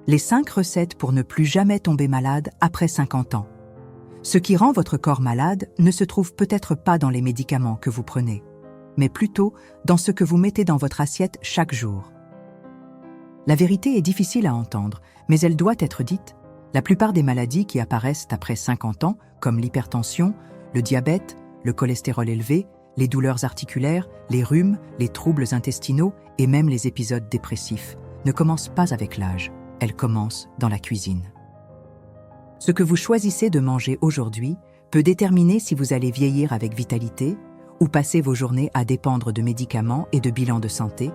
Les 5 recettes pour ne plus jamais tomber malade après 50 ans. Ce qui rend votre corps malade ne se trouve peut-être pas dans les médicaments que vous prenez, mais plutôt dans ce que vous mettez dans votre assiette chaque jour. La vérité est difficile à entendre, mais elle doit être dite. La plupart des maladies qui apparaissent après 50 ans, comme l'hypertension, le diabète, le cholestérol élevé, les douleurs articulaires, les rhumes, les troubles intestinaux et même les épisodes dépressifs, ne commencent pas avec l'âge, elles commencent dans la cuisine. Ce que vous choisissez de manger aujourd'hui peut déterminer si vous allez vieillir avec vitalité ou passer vos journées à dépendre de médicaments et de bilans de santé,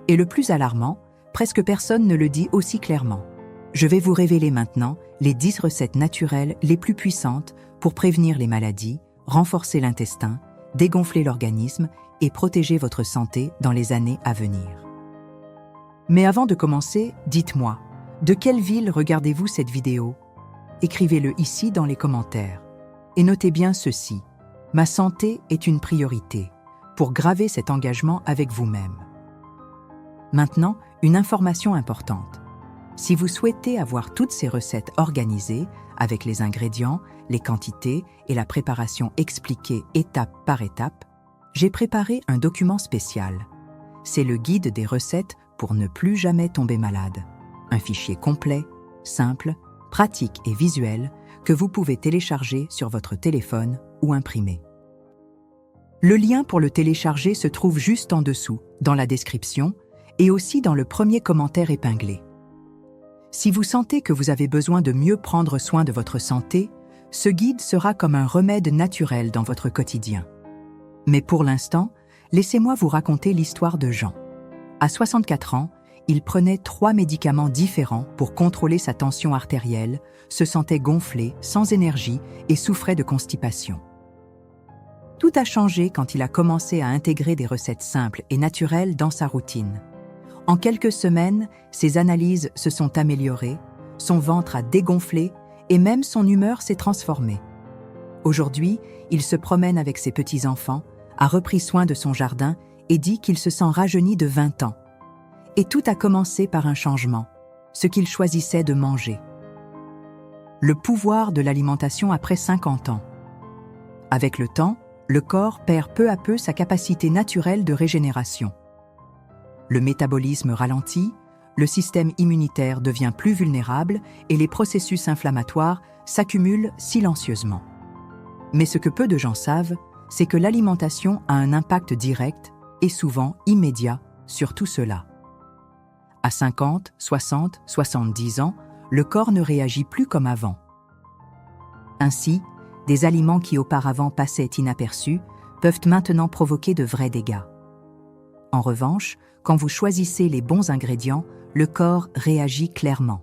et le plus alarmant, presque personne ne le dit aussi clairement. Je vais vous révéler maintenant les 10 recettes naturelles les plus puissantes pour prévenir les maladies, renforcer l'intestin, dégonfler l'organisme et protéger votre santé dans les années à venir. Mais avant de commencer, dites-moi, de quelle ville regardez-vous cette vidéo ? Écrivez-le ici dans les commentaires. Et notez bien ceci, ma santé est une priorité, pour graver cet engagement avec vous-même. Maintenant, une information importante. Si vous souhaitez avoir toutes ces recettes organisées, avec les ingrédients, les quantités et la préparation expliquée étape par étape, j'ai préparé un document spécial. C'est le guide des recettes pour ne plus jamais tomber malade. Un fichier complet, simple, pratique et visuel que vous pouvez télécharger sur votre téléphone ou imprimer. Le lien pour le télécharger se trouve juste en dessous, dans la description, et aussi dans le premier commentaire épinglé. Si vous sentez que vous avez besoin de mieux prendre soin de votre santé, ce guide sera comme un remède naturel dans votre quotidien. Mais pour l'instant, laissez-moi vous raconter l'histoire de Jean. À 64 ans, il prenait 3 médicaments différents pour contrôler sa tension artérielle, se sentait gonflé, sans énergie et souffrait de constipation. Tout a changé quand il a commencé à intégrer des recettes simples et naturelles dans sa routine. En quelques semaines, ses analyses se sont améliorées, son ventre a dégonflé et même son humeur s'est transformée. Aujourd'hui, il se promène avec ses petits-enfants, a repris soin de son jardin et dit qu'il se sent rajeuni de 20 ans. Et tout a commencé par un changement, ce qu'il choisissait de manger. Le pouvoir de l'alimentation après 50 ans. Avec le temps, le corps perd peu à peu sa capacité naturelle de régénération. Le métabolisme ralentit, le système immunitaire devient plus vulnérable et les processus inflammatoires s'accumulent silencieusement. Mais ce que peu de gens savent, c'est que l'alimentation a un impact direct et souvent immédiat sur tout cela. À 50, 60, 70 ans, le corps ne réagit plus comme avant. Ainsi, des aliments qui auparavant passaient inaperçus peuvent maintenant provoquer de vrais dégâts. En revanche, quand vous choisissez les bons ingrédients, le corps réagit clairement.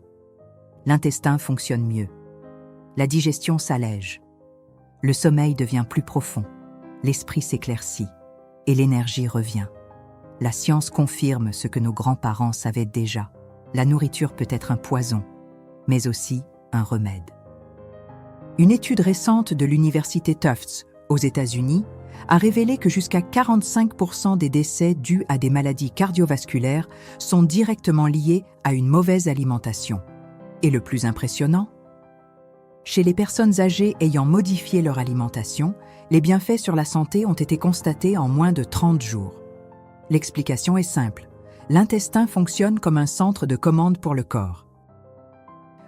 L'intestin fonctionne mieux. La digestion s'allège. Le sommeil devient plus profond. L'esprit s'éclaircit. Et l'énergie revient. La science confirme ce que nos grands-parents savaient déjà. La nourriture peut être un poison, mais aussi un remède. Une étude récente de l'université Tufts, aux États-Unis, a révélé que jusqu'à 45% des décès dus à des maladies cardiovasculaires sont directement liés à une mauvaise alimentation. Et le plus impressionnant, chez les personnes âgées ayant modifié leur alimentation, les bienfaits sur la santé ont été constatés en moins de 30 jours. L'explication est simple. L'intestin fonctionne comme un centre de commande pour le corps.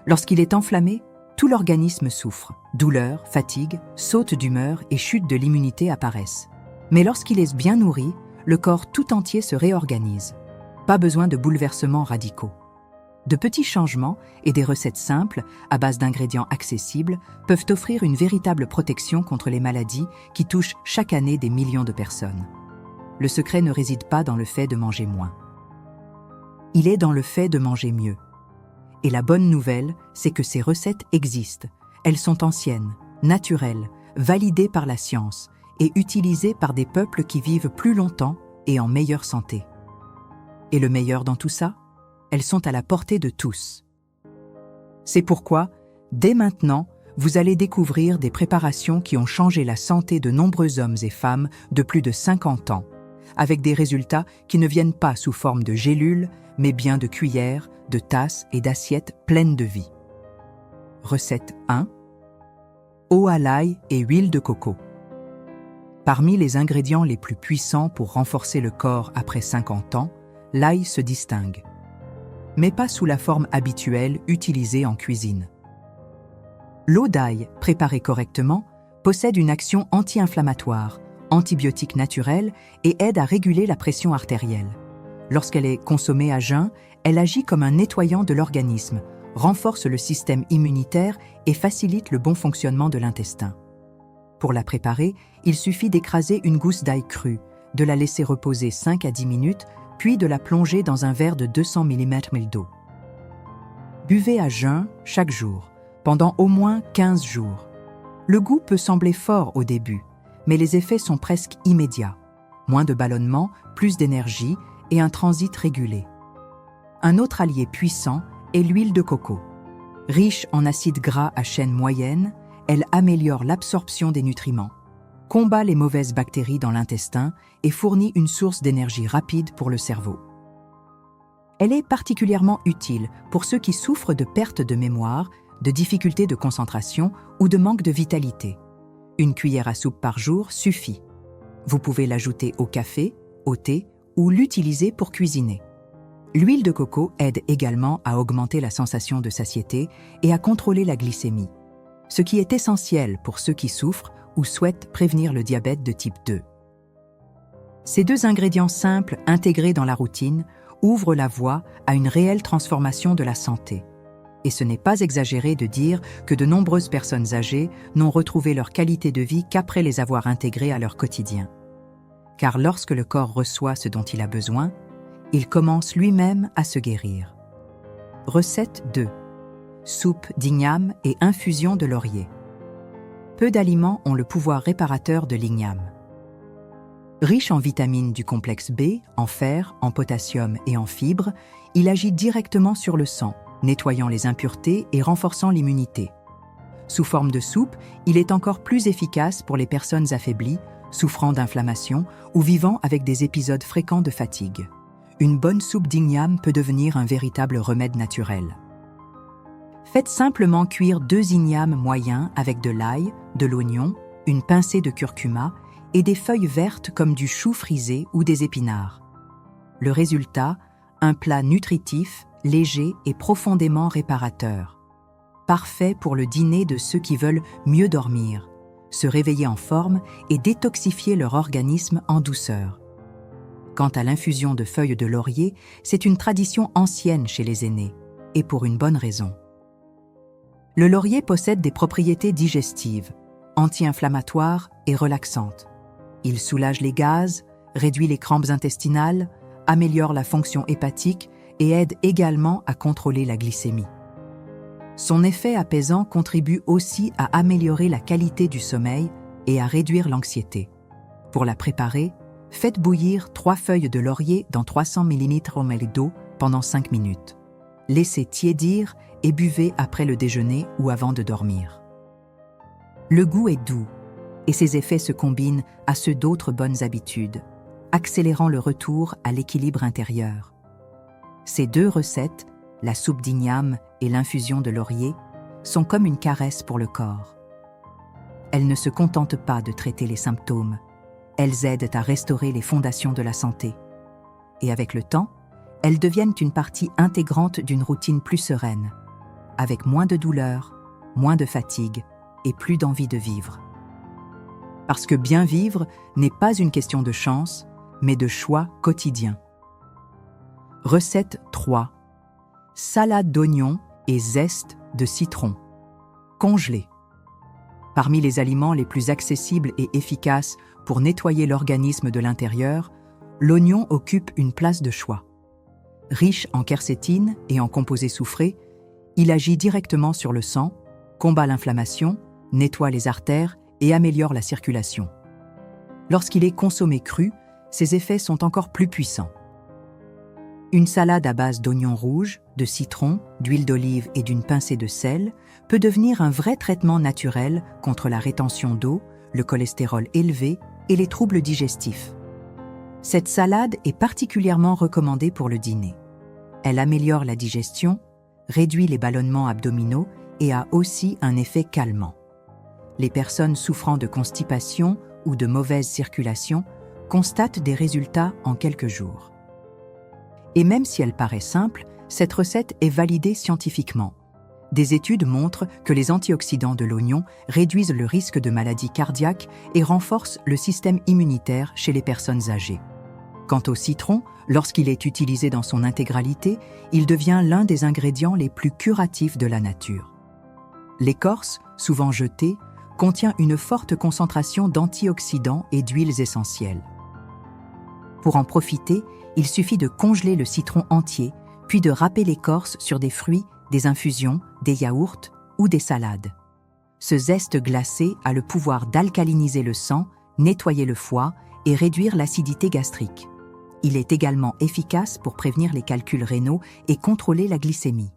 Lorsqu'il est enflammé, tout l'organisme souffre. Douleurs, fatigue, sautes d'humeur et chute de l'immunité apparaissent. Mais lorsqu'il est bien nourri, le corps tout entier se réorganise. Pas besoin de bouleversements radicaux. De petits changements et des recettes simples, à base d'ingrédients accessibles, peuvent offrir une véritable protection contre les maladies qui touchent chaque année des millions de personnes. Le secret ne réside pas dans le fait de manger moins. Il est dans le fait de manger mieux. Et la bonne nouvelle, c'est que ces recettes existent. Elles sont anciennes, naturelles, validées par la science et utilisées par des peuples qui vivent plus longtemps et en meilleure santé. Et le meilleur dans tout ça ? Elles sont à la portée de tous. C'est pourquoi, dès maintenant, vous allez découvrir des préparations qui ont changé la santé de nombreux hommes et femmes de plus de 50 ans, avec des résultats qui ne viennent pas sous forme de gélules, mais bien de cuillères, de tasses et d'assiettes pleines de vie. Recette 1. Eau à l'ail et huile de coco. Parmi les ingrédients les plus puissants pour renforcer le corps après 50 ans, l'ail se distingue. Mais pas sous la forme habituelle utilisée en cuisine. L'eau d'ail, préparée correctement, possède une action anti-inflammatoire, antibiotique naturel et aide à réguler la pression artérielle. Lorsqu'elle est consommée à jeun, elle agit comme un nettoyant de l'organisme, renforce le système immunitaire et facilite le bon fonctionnement de l'intestin. Pour la préparer, il suffit d'écraser une gousse d'ail crue, de la laisser reposer 5 à 10 minutes, puis de la plonger dans un verre de 200 ml d'eau. Buvez à jeun chaque jour, pendant au moins 15 jours. Le goût peut sembler fort au début, mais les effets sont presque immédiats. Moins de ballonnement, plus d'énergie et un transit régulé. Un autre allié puissant est l'huile de coco. Riche en acides gras à chaîne moyenne, elle améliore l'absorption des nutriments, combat les mauvaises bactéries dans l'intestin et fournit une source d'énergie rapide pour le cerveau. Elle est particulièrement utile pour ceux qui souffrent de perte de mémoire, de difficultés de concentration ou de manque de vitalité. Une cuillère à soupe par jour suffit. Vous pouvez l'ajouter au café, au thé ou l'utiliser pour cuisiner. L'huile de coco aide également à augmenter la sensation de satiété et à contrôler la glycémie, ce qui est essentiel pour ceux qui souffrent ou souhaitent prévenir le diabète de type 2. Ces deux ingrédients simples intégrés dans la routine ouvrent la voie à une réelle transformation de la santé. Et ce n'est pas exagéré de dire que de nombreuses personnes âgées n'ont retrouvé leur qualité de vie qu'après les avoir intégrées à leur quotidien. Car lorsque le corps reçoit ce dont il a besoin, il commence lui-même à se guérir. Recette 2. Soupe d'igname et infusion de laurier. Peu d'aliments ont le pouvoir réparateur de l'igname. Riche en vitamines du complexe B, en fer, en potassium et en fibres, il agit directement sur le sang, nettoyant les impuretés et renforçant l'immunité. Sous forme de soupe, il est encore plus efficace pour les personnes affaiblies, souffrant d'inflammation ou vivant avec des épisodes fréquents de fatigue. Une bonne soupe d'igname peut devenir un véritable remède naturel. Faites simplement cuire 2 ignames moyens avec de l'ail, de l'oignon, une pincée de curcuma et des feuilles vertes comme du chou frisé ou des épinards. Le résultat, un plat nutritif, léger et profondément réparateur. Parfait pour le dîner de ceux qui veulent mieux dormir, se réveiller en forme et détoxifier leur organisme en douceur. Quant à l'infusion de feuilles de laurier, c'est une tradition ancienne chez les aînés, et pour une bonne raison. Le laurier possède des propriétés digestives, anti-inflammatoires et relaxantes. Il soulage les gaz, réduit les crampes intestinales, améliore la fonction hépatique et aide également à contrôler la glycémie. Son effet apaisant contribue aussi à améliorer la qualité du sommeil et à réduire l'anxiété. Pour la préparer, faites bouillir 3 feuilles de laurier dans 300 ml d'eau pendant 5 minutes. Laissez tiédir et buvez après le déjeuner ou avant de dormir. Le goût est doux et ses effets se combinent à ceux d'autres bonnes habitudes, accélérant le retour à l'équilibre intérieur. Ces 2 recettes, la soupe d'igname et l'infusion de laurier, sont comme une caresse pour le corps. Elles ne se contentent pas de traiter les symptômes, elles aident à restaurer les fondations de la santé. Et avec le temps, elles deviennent une partie intégrante d'une routine plus sereine, avec moins de douleur, moins de fatigue et plus d'envie de vivre. Parce que bien vivre n'est pas une question de chance, mais de choix quotidien. Recette 3. Salade d'oignons et zeste de citron. Congelé. Parmi les aliments les plus accessibles et efficaces pour nettoyer l'organisme de l'intérieur, l'oignon occupe une place de choix. Riche en quercétine et en composés soufrés, il agit directement sur le sang, combat l'inflammation, nettoie les artères et améliore la circulation. Lorsqu'il est consommé cru, ses effets sont encore plus puissants. Une salade à base d'oignons rouges, de citron, d'huile d'olive et d'une pincée de sel peut devenir un vrai traitement naturel contre la rétention d'eau, le cholestérol élevé et les troubles digestifs. Cette salade est particulièrement recommandée pour le dîner. Elle améliore la digestion, réduit les ballonnements abdominaux et a aussi un effet calmant. Les personnes souffrant de constipation ou de mauvaise circulation constatent des résultats en quelques jours. Et même si elle paraît simple, cette recette est validée scientifiquement. Des études montrent que les antioxydants de l'oignon réduisent le risque de maladies cardiaques et renforcent le système immunitaire chez les personnes âgées. Quant au citron, lorsqu'il est utilisé dans son intégralité, il devient l'un des ingrédients les plus curatifs de la nature. L'écorce, souvent jetée, contient une forte concentration d'antioxydants et d'huiles essentielles. Pour en profiter, il suffit de congeler le citron entier, puis de râper l'écorce sur des fruits, des infusions, des yaourts ou des salades. Ce zeste glacé a le pouvoir d'alcaliniser le sang, nettoyer le foie et réduire l'acidité gastrique. Il est également efficace pour prévenir les calculs rénaux et contrôler la glycémie.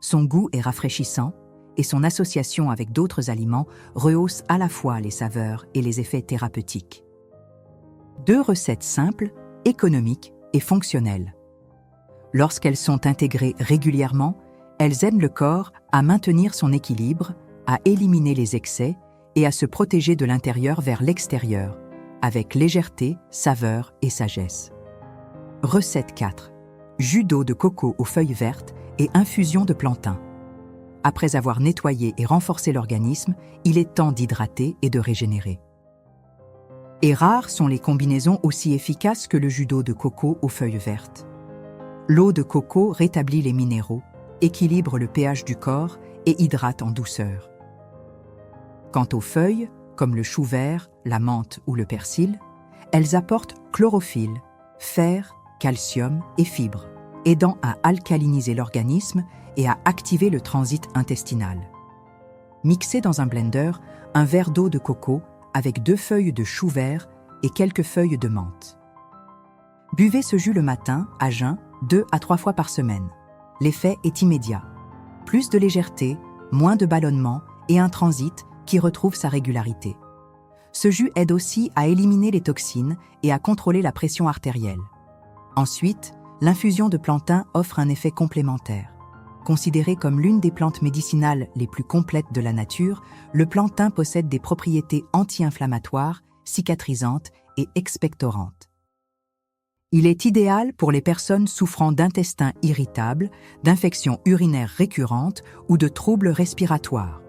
Son goût est rafraîchissant et son association avec d'autres aliments rehausse à la fois les saveurs et les effets thérapeutiques. 2 recettes simples, économiques et fonctionnelles. Lorsqu'elles sont intégrées régulièrement, elles aident le corps à maintenir son équilibre, à éliminer les excès et à se protéger de l'intérieur vers l'extérieur, avec légèreté, saveur et sagesse. Recette 4. Jus d'eau de coco aux feuilles vertes et infusion de plantain. Après avoir nettoyé et renforcé l'organisme, il est temps d'hydrater et de régénérer. Et rares sont les combinaisons aussi efficaces que le jus d'eau de coco aux feuilles vertes. L'eau de coco rétablit les minéraux, équilibre le pH du corps et hydrate en douceur. Quant aux feuilles, comme le chou vert, la menthe ou le persil, elles apportent chlorophylle, fer, calcium et fibres, aidant à alcaliniser l'organisme et à activer le transit intestinal. Mixez dans un blender un verre d'eau de coco avec 2 feuilles de chou vert et quelques feuilles de menthe. Buvez ce jus le matin, à jeun, 2 à 3 fois par semaine. L'effet est immédiat. Plus de légèreté, moins de ballonnement et un transit qui retrouve sa régularité. Ce jus aide aussi à éliminer les toxines et à contrôler la pression artérielle. Ensuite, l'infusion de plantain offre un effet complémentaire. Considéré comme l'une des plantes médicinales les plus complètes de la nature, le plantain possède des propriétés anti-inflammatoires, cicatrisantes et expectorantes. Il est idéal pour les personnes souffrant d'intestin irritable, d'infections urinaires récurrentes ou de troubles respiratoires.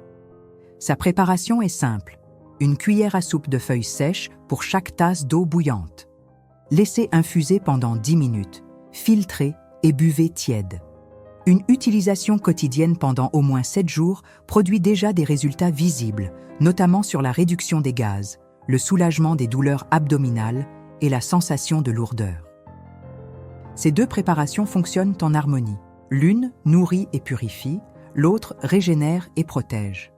Sa préparation est simple. Une cuillère à soupe de feuilles sèches pour chaque tasse d'eau bouillante. Laissez infuser pendant 10 minutes, filtrez et buvez tiède. Une utilisation quotidienne pendant au moins 7 jours produit déjà des résultats visibles, notamment sur la réduction des gaz, le soulagement des douleurs abdominales et la sensation de lourdeur. Ces 2 préparations fonctionnent en harmonie. L'une nourrit et purifie, l'autre régénère et protège.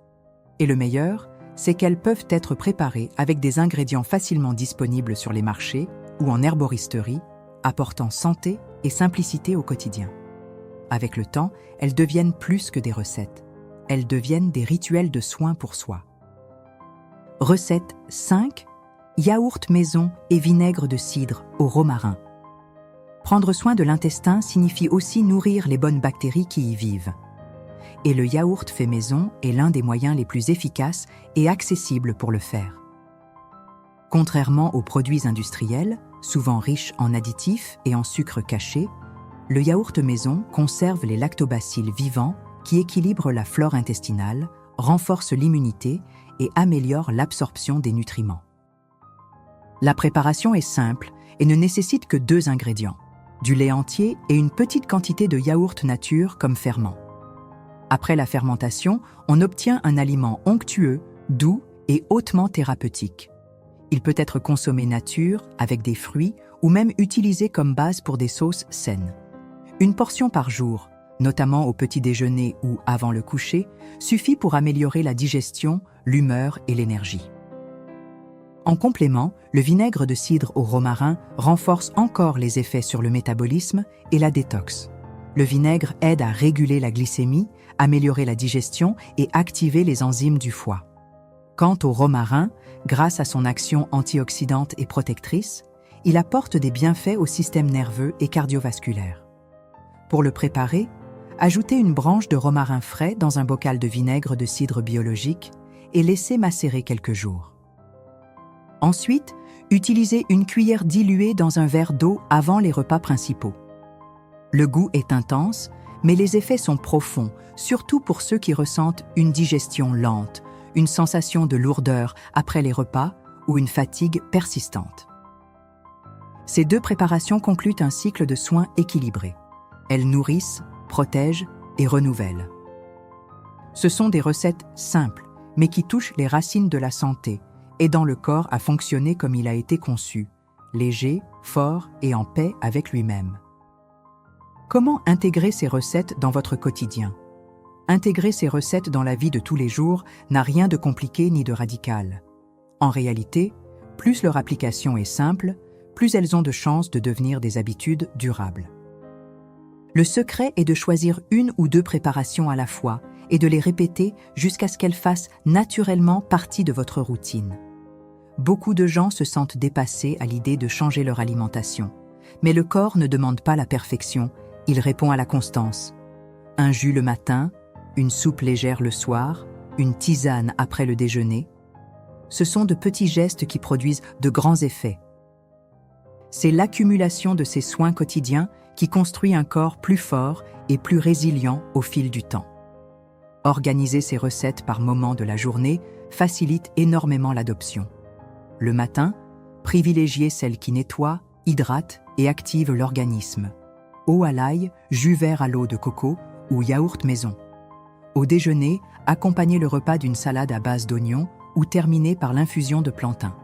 Et le meilleur, c'est qu'elles peuvent être préparées avec des ingrédients facilement disponibles sur les marchés ou en herboristerie, apportant santé et simplicité au quotidien. Avec le temps, elles deviennent plus que des recettes. Elles deviennent des rituels de soins pour soi. Recette 5. Yaourt maison et vinaigre de cidre au romarin. Prendre soin de l'intestin signifie aussi nourrir les bonnes bactéries qui y vivent. Et le yaourt fait maison est l'un des moyens les plus efficaces et accessibles pour le faire. Contrairement aux produits industriels, souvent riches en additifs et en sucre caché, le yaourt maison conserve les lactobacilles vivants qui équilibrent la flore intestinale, renforcent l'immunité et améliorent l'absorption des nutriments. La préparation est simple et ne nécessite que 2 ingrédients, du lait entier et une petite quantité de yaourt nature comme ferment. Après la fermentation, on obtient un aliment onctueux, doux et hautement thérapeutique. Il peut être consommé nature, avec des fruits, ou même utilisé comme base pour des sauces saines. Une portion par jour, notamment au petit déjeuner ou avant le coucher, suffit pour améliorer la digestion, l'humeur et l'énergie. En complément, le vinaigre de cidre au romarin renforce encore les effets sur le métabolisme et la détox. Le vinaigre aide à réguler la glycémie, améliorer la digestion et activer les enzymes du foie. Quant au romarin, grâce à son action antioxydante et protectrice, il apporte des bienfaits au système nerveux et cardiovasculaire. Pour le préparer, ajoutez une branche de romarin frais dans un bocal de vinaigre de cidre biologique et laissez macérer quelques jours. Ensuite, utilisez une cuillère diluée dans un verre d'eau avant les repas principaux. Le goût est intense, mais les effets sont profonds, surtout pour ceux qui ressentent une digestion lente, une sensation de lourdeur après les repas ou une fatigue persistante. Ces 2 préparations concluent un cycle de soins équilibré. Elles nourrissent, protègent et renouvellent. Ce sont des recettes simples, mais qui touchent les racines de la santé, aidant le corps à fonctionner comme il a été conçu, léger, fort et en paix avec lui-même. Comment intégrer ces recettes dans votre quotidien? Intégrer ces recettes dans la vie de tous les jours n'a rien de compliqué ni de radical. En réalité, plus leur application est simple, plus elles ont de chances de devenir des habitudes durables. Le secret est de choisir 1 ou 2 préparations à la fois et de les répéter jusqu'à ce qu'elles fassent naturellement partie de votre routine. Beaucoup de gens se sentent dépassés à l'idée de changer leur alimentation. Mais le corps ne demande pas la perfection, il répond à la constance. Un jus le matin, une soupe légère le soir, une tisane après le déjeuner. Ce sont de petits gestes qui produisent de grands effets. C'est l'accumulation de ces soins quotidiens qui construit un corps plus fort et plus résilient au fil du temps. Organiser ces recettes par moment de la journée facilite énormément l'adoption. Le matin, privilégiez celles qui nettoient, hydratent et activent l'organisme. Eau à l'ail, jus vert à l'eau de coco ou yaourt maison. Au déjeuner, accompagnez le repas d'une salade à base d'oignons ou terminez par l'infusion de plantain.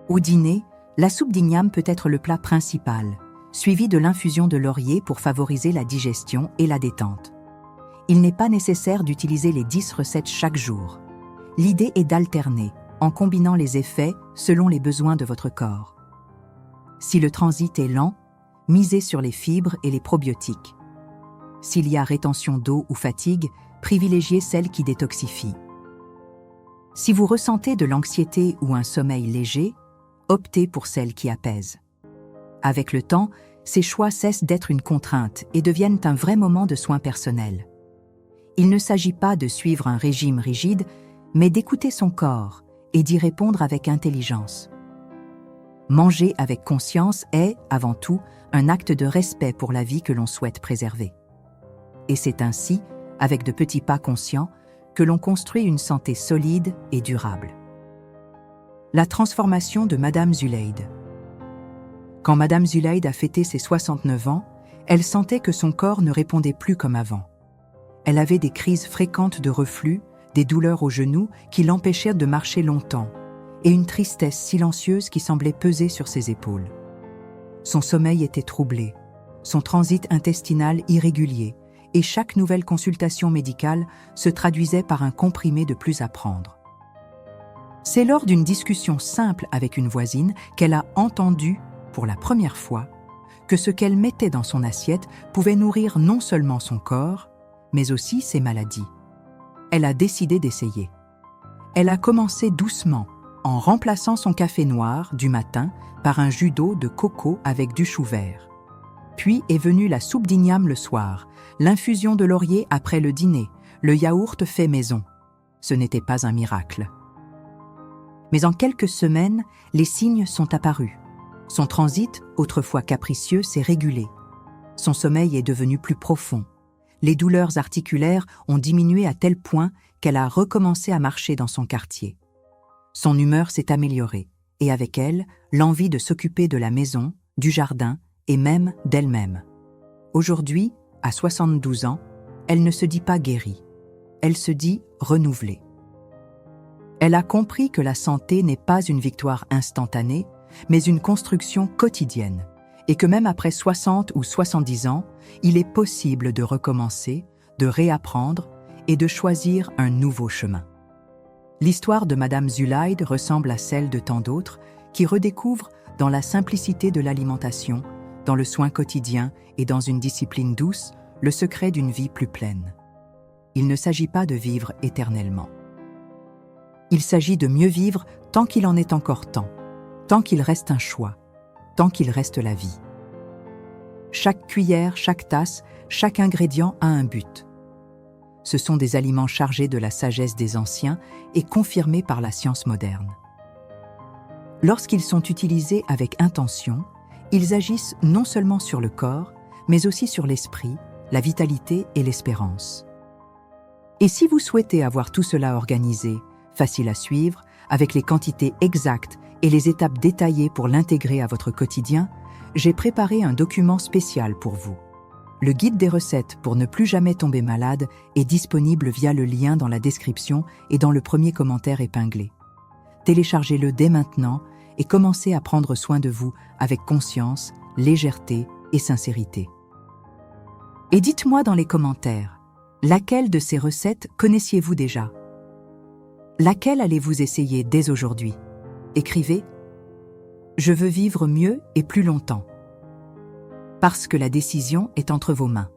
Au dîner, la soupe d'igname peut être le plat principal, suivi de l'infusion de laurier pour favoriser la digestion et la détente. Il n'est pas nécessaire d'utiliser les 10 recettes chaque jour. L'idée est d'alterner, en combinant les effets selon les besoins de votre corps. Si le transit est lent, misez sur les fibres et les probiotiques. S'il y a rétention d'eau ou fatigue, privilégiez celles qui détoxifient. Si vous ressentez de l'anxiété ou un sommeil léger, optez pour celles qui apaisent. Avec le temps, ces choix cessent d'être une contrainte et deviennent un vrai moment de soin personnel. Il ne s'agit pas de suivre un régime rigide, mais d'écouter son corps et d'y répondre avec intelligence. Manger avec conscience est, avant tout, un acte de respect pour la vie que l'on souhaite préserver. Et c'est ainsi, avec de petits pas conscients, que l'on construit une santé solide et durable. La transformation de Madame Zuleide. Quand Madame Zuleide a fêté ses 69 ans, elle sentait que son corps ne répondait plus comme avant. Elle avait des crises fréquentes de reflux, des douleurs aux genoux qui l'empêchaient de marcher longtemps, et une tristesse silencieuse qui semblait peser sur ses épaules. Son sommeil était troublé, son transit intestinal irrégulier, et chaque nouvelle consultation médicale se traduisait par un comprimé de plus à prendre. C'est lors d'une discussion simple avec une voisine qu'elle a entendu, pour la première fois, que ce qu'elle mettait dans son assiette pouvait nourrir non seulement son corps, mais aussi ses maladies. Elle a décidé d'essayer. Elle a commencé doucement, en remplaçant son café noir du matin par un jus d'eau de coco avec du chou vert. Puis est venue la soupe d'igname le soir, l'infusion de laurier après le dîner, le yaourt fait maison. Ce n'était pas un miracle. Mais en quelques semaines, les signes sont apparus. Son transit, autrefois capricieux, s'est régulé. Son sommeil est devenu plus profond. Les douleurs articulaires ont diminué à tel point qu'elle a recommencé à marcher dans son quartier. Son humeur s'est améliorée, et avec elle, l'envie de s'occuper de la maison, du jardin et même d'elle-même. Aujourd'hui, à 72 ans, elle ne se dit pas guérie. Elle se dit renouvelée. Elle a compris que la santé n'est pas une victoire instantanée, mais une construction quotidienne, et que même après 60 ou 70 ans, il est possible de recommencer, de réapprendre et de choisir un nouveau chemin. L'histoire de Madame Zuleide ressemble à celle de tant d'autres qui redécouvrent dans la simplicité de l'alimentation, dans le soin quotidien et dans une discipline douce, le secret d'une vie plus pleine. Il ne s'agit pas de vivre éternellement. Il s'agit de mieux vivre tant qu'il en est encore temps, tant qu'il reste un choix, tant qu'il reste la vie. Chaque cuillère, chaque tasse, chaque ingrédient a un but. Ce sont des aliments chargés de la sagesse des anciens et confirmés par la science moderne. Lorsqu'ils sont utilisés avec intention, ils agissent non seulement sur le corps, mais aussi sur l'esprit, la vitalité et l'espérance. Et si vous souhaitez avoir tout cela organisé, facile à suivre, avec les quantités exactes et les étapes détaillées pour l'intégrer à votre quotidien, j'ai préparé un document spécial pour vous. Le guide des recettes pour ne plus jamais tomber malade est disponible via le lien dans la description et dans le premier commentaire épinglé. Téléchargez-le dès maintenant et commencez à prendre soin de vous avec conscience, légèreté et sincérité. Et dites-moi dans les commentaires, laquelle de ces recettes connaissiez-vous déjà? Laquelle allez-vous essayer dès aujourd'hui? Écrivez « Je veux vivre mieux et plus longtemps ». Parce que la décision est entre vos mains.